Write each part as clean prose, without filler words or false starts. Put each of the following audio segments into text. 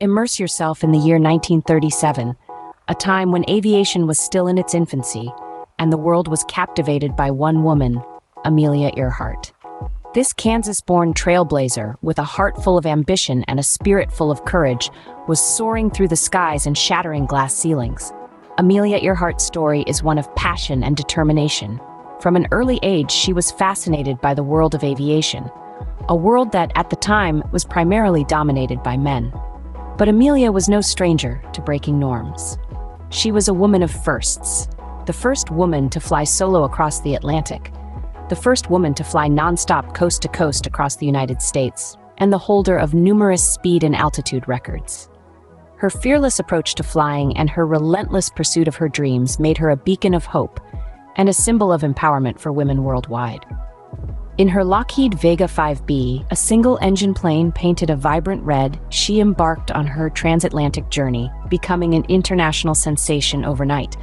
Immerse yourself in the year 1937, a time when aviation was still in its infancy, and the world was captivated by one woman, Amelia Earhart. This Kansas-born trailblazer, with a heart full of ambition and a spirit full of courage, was soaring through the skies and shattering glass ceilings. Amelia Earhart's story is one of passion and determination. From an early age, she was fascinated by the world of aviation, a world that, at the time, was primarily dominated by men. But Amelia was no stranger to breaking norms. She was a woman of firsts, the first woman to fly solo across the Atlantic, the first woman to fly nonstop coast to coast across the United States, and the holder of numerous speed and altitude records. Her fearless approach to flying and her relentless pursuit of her dreams made her a beacon of hope and a symbol of empowerment for women worldwide. In her Lockheed Vega 5B, a single-engine plane painted a vibrant red, she embarked on her transatlantic journey, becoming an international sensation overnight.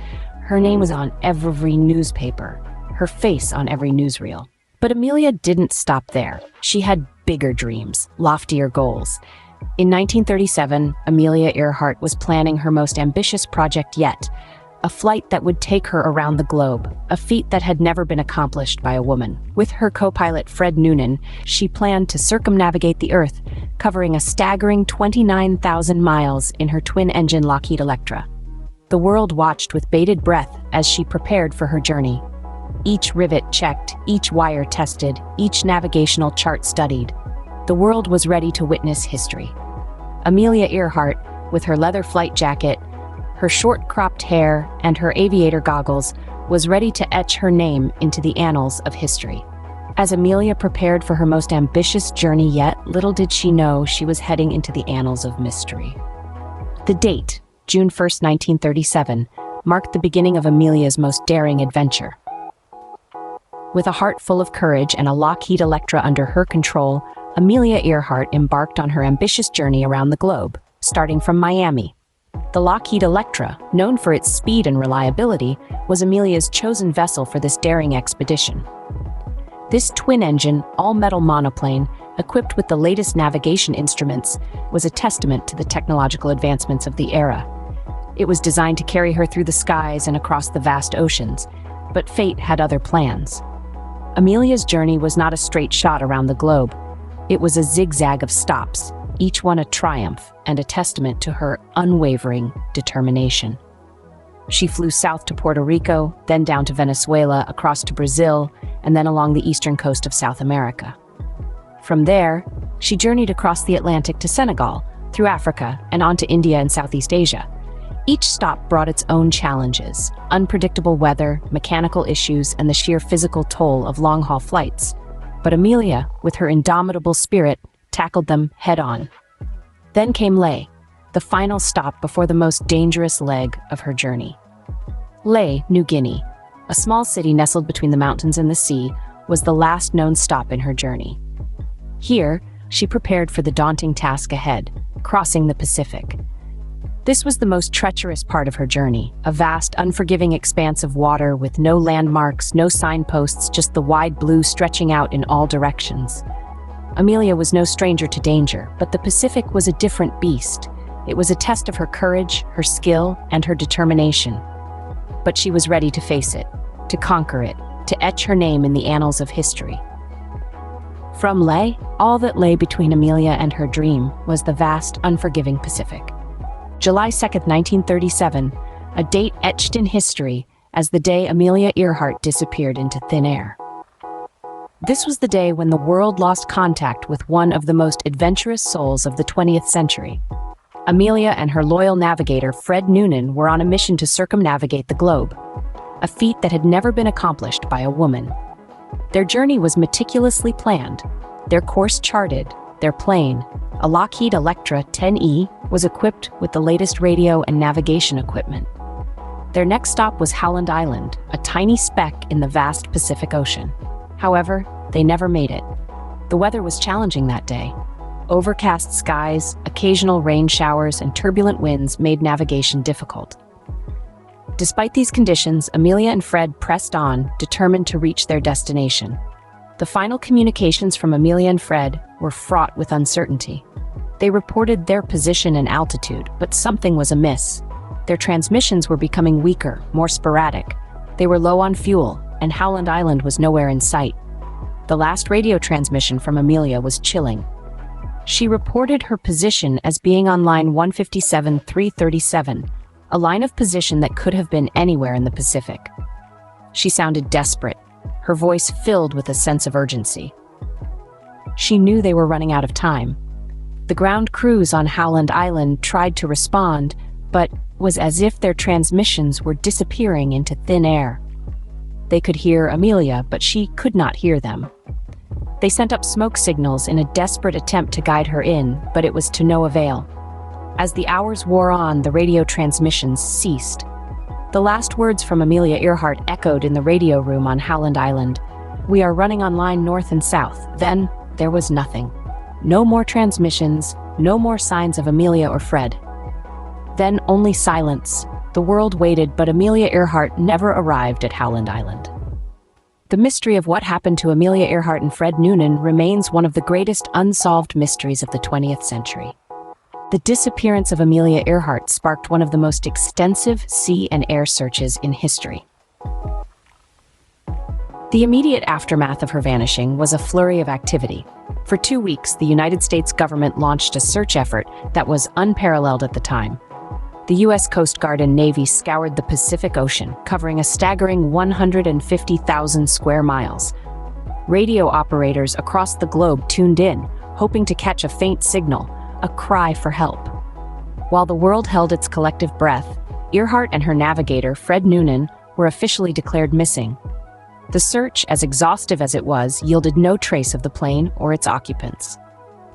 Her name was on every newspaper, her face on every newsreel. But Amelia didn't stop there. She had bigger dreams, loftier goals. In 1937, Amelia Earhart was planning her most ambitious project yet, a flight that would take her around the globe, a feat that had never been accomplished by a woman. With her co-pilot Fred Noonan, she planned to circumnavigate the Earth, covering a staggering 29,000 miles in her twin-engine Lockheed Electra. The world watched with bated breath as she prepared for her journey. Each rivet checked, each wire tested, each navigational chart studied. The world was ready to witness history. Amelia Earhart, with her leather flight jacket, her short-cropped hair, and her aviator goggles, was ready to etch her name into the annals of history. As Amelia prepared for her most ambitious journey yet, little did she know she was heading into the annals of mystery. The date, June 1st, 1937, marked the beginning of Amelia's most daring adventure. With a heart full of courage and a Lockheed Electra under her control, Amelia Earhart embarked on her ambitious journey around the globe, starting from Miami. The Lockheed Electra, known for its speed and reliability, was Amelia's chosen vessel for this daring expedition. This twin-engine, all-metal monoplane, equipped with the latest navigation instruments, was a testament to the technological advancements of the era. It was designed to carry her through the skies and across the vast oceans, but fate had other plans. Amelia's journey was not a straight shot around the globe. It was a zigzag of stops, each one a triumph and a testament to her unwavering determination. She flew south to Puerto Rico, then down to Venezuela, across to Brazil, and then along the eastern coast of South America. From there, she journeyed across the Atlantic to Senegal, through Africa, and on to India and Southeast Asia. Each stop brought its own challenges: unpredictable weather, mechanical issues, and the sheer physical toll of long-haul flights. But Amelia, with her indomitable spirit, tackled them head-on. Then came Leh, the final stop before the most dangerous leg of her journey. Leh, New Guinea, a small city nestled between the mountains and the sea, was the last known stop in her journey. Here, she prepared for the daunting task ahead, crossing the Pacific. This was the most treacherous part of her journey, a vast, unforgiving expanse of water with no landmarks, no signposts, just the wide blue stretching out in all directions. Amelia was no stranger to danger, but the Pacific was a different beast. It was a test of her courage, her skill, and her determination. But she was ready to face it, to conquer it, to etch her name in the annals of history. From Leh, all that lay between Amelia and her dream was the vast, unforgiving Pacific. July 2nd, 1937, a date etched in history as the day Amelia Earhart disappeared into thin air. This was the day when the world lost contact with one of the most adventurous souls of the 20th century. Amelia and her loyal navigator, Fred Noonan, were on a mission to circumnavigate the globe, a feat that had never been accomplished by a woman. Their journey was meticulously planned, their course charted, their plane, a Lockheed Electra 10E, was equipped with the latest radio and navigation equipment. Their next stop was Howland Island, a tiny speck in the vast Pacific Ocean. However, they never made it. The weather was challenging that day. Overcast skies, occasional rain showers, and turbulent winds made navigation difficult. Despite these conditions, Amelia and Fred pressed on, determined to reach their destination. The final communications from Amelia and Fred were fraught with uncertainty. They reported their position and altitude, but something was amiss. Their transmissions were becoming weaker, more sporadic. They were low on fuel, and Howland Island was nowhere in sight. The last radio transmission from Amelia was chilling. She reported her position as being on line 157-337, a line of position that could have been anywhere in the Pacific. She sounded desperate, her voice filled with a sense of urgency. She knew they were running out of time. The ground crews on Howland Island tried to respond, but was as if their transmissions were disappearing into thin air. They could hear Amelia, but she could not hear them. They sent up smoke signals in a desperate attempt to guide her in, but it was to no avail. As the hours wore on, the radio transmissions ceased. The last words from Amelia Earhart echoed in the radio room on Howland Island. "We are running on line north and south." Then there was nothing. No more transmissions, no more signs of Amelia or Fred. Then only silence. The world waited, but Amelia Earhart never arrived at Howland Island. The mystery of what happened to Amelia Earhart and Fred Noonan remains one of the greatest unsolved mysteries of the 20th century. The disappearance of Amelia Earhart sparked one of the most extensive sea and air searches in history. The immediate aftermath of her vanishing was a flurry of activity. For 2 weeks, the United States government launched a search effort that was unparalleled at the time. The U.S. Coast Guard and Navy scoured the Pacific Ocean, covering a staggering 150,000 square miles. Radio operators across the globe tuned in, hoping to catch a faint signal, a cry for help. While the world held its collective breath, Earhart and her navigator, Fred Noonan, were officially declared missing. The search, as exhaustive as it was, yielded no trace of the plane or its occupants.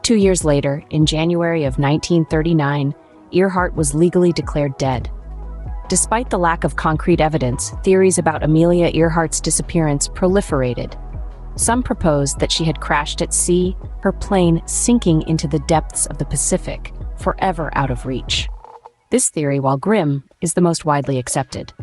2 years later, in January of 1939, Earhart was legally declared dead. Despite the lack of concrete evidence, theories about Amelia Earhart's disappearance proliferated. Some proposed that she had crashed at sea, her plane sinking into the depths of the Pacific, forever out of reach. This theory, while grim, is the most widely accepted.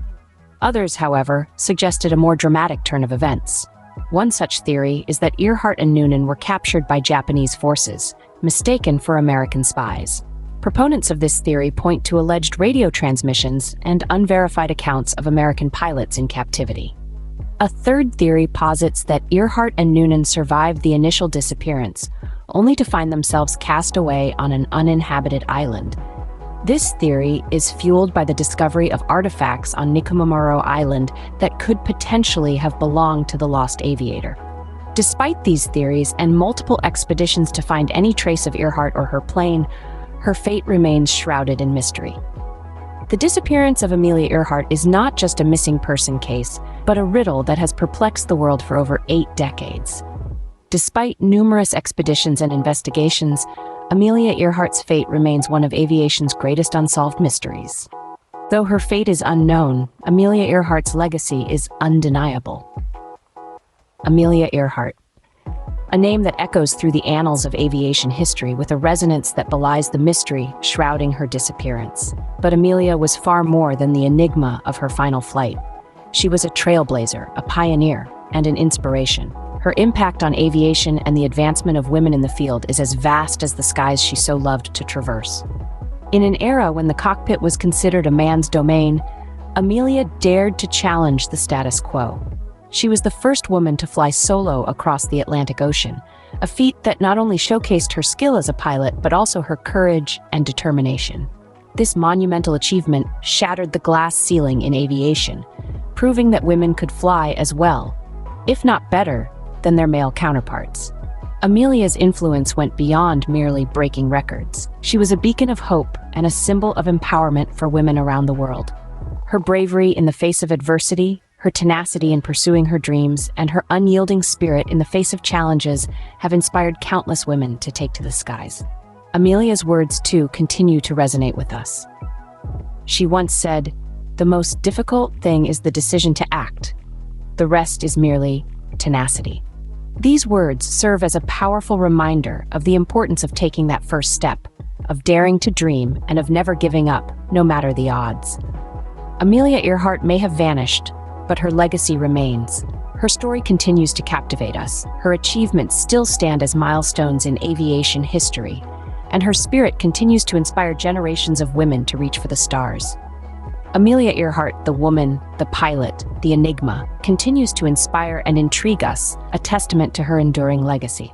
Others, however, suggested a more dramatic turn of events. One such theory is that Earhart and Noonan were captured by Japanese forces, mistaken for American spies. Proponents of this theory point to alleged radio transmissions and unverified accounts of American pilots in captivity. A third theory posits that Earhart and Noonan survived the initial disappearance, only to find themselves cast away on an uninhabited island. This theory is fueled by the discovery of artifacts on Nikomamaro Island that could potentially have belonged to the lost aviator. Despite these theories and multiple expeditions to find any trace of Earhart or her plane, her fate remains shrouded in mystery. The disappearance of Amelia Earhart is not just a missing person case, but a riddle that has perplexed the world for over 8 decades. Despite numerous expeditions and investigations, Amelia Earhart's fate remains one of aviation's greatest unsolved mysteries. Though her fate is unknown, Amelia Earhart's legacy is undeniable. Amelia Earhart, a name that echoes through the annals of aviation history with a resonance that belies the mystery shrouding her disappearance. But Amelia was far more than the enigma of her final flight. She was a trailblazer, a pioneer, and an inspiration. Her impact on aviation and the advancement of women in the field is as vast as the skies she so loved to traverse. In an era when the cockpit was considered a man's domain, Amelia dared to challenge the status quo. She was the first woman to fly solo across the Atlantic Ocean, a feat that not only showcased her skill as a pilot, but also her courage and determination. This monumental achievement shattered the glass ceiling in aviation, proving that women could fly as well, if not better, than their male counterparts. Amelia's influence went beyond merely breaking records. She was a beacon of hope and a symbol of empowerment for women around the world. Her bravery in the face of adversity, her tenacity in pursuing her dreams, and her unyielding spirit in the face of challenges have inspired countless women to take to the skies. Amelia's words, too, continue to resonate with us. She once said, "The most difficult thing is the decision to act. The rest is merely tenacity." These words serve as a powerful reminder of the importance of taking that first step, of daring to dream, and of never giving up, no matter the odds. Amelia Earhart may have vanished, but her legacy remains. Her story continues to captivate us. Her achievements still stand as milestones in aviation history, and her spirit continues to inspire generations of women to reach for the stars. Amelia Earhart, the woman, the pilot, the enigma, continues to inspire and intrigue us, a testament to her enduring legacy.